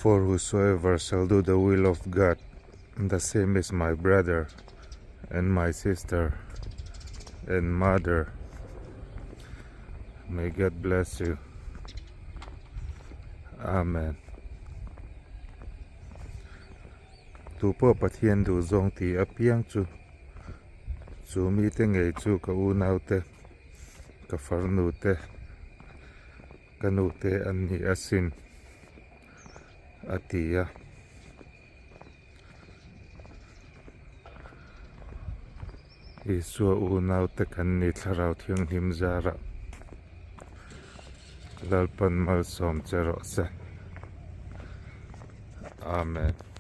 For whosoever shall do the will of God, the same is my brother, and my sister, and mother. May God bless you. Amen. Tu po pathian du zong ti apiang chu mi te ngei chu ka u nau te ka far nu te ka nu te an ni asin atia Isua u nau te kan ni tharau thiang him zara Lalpan malsawm chero se. Amen.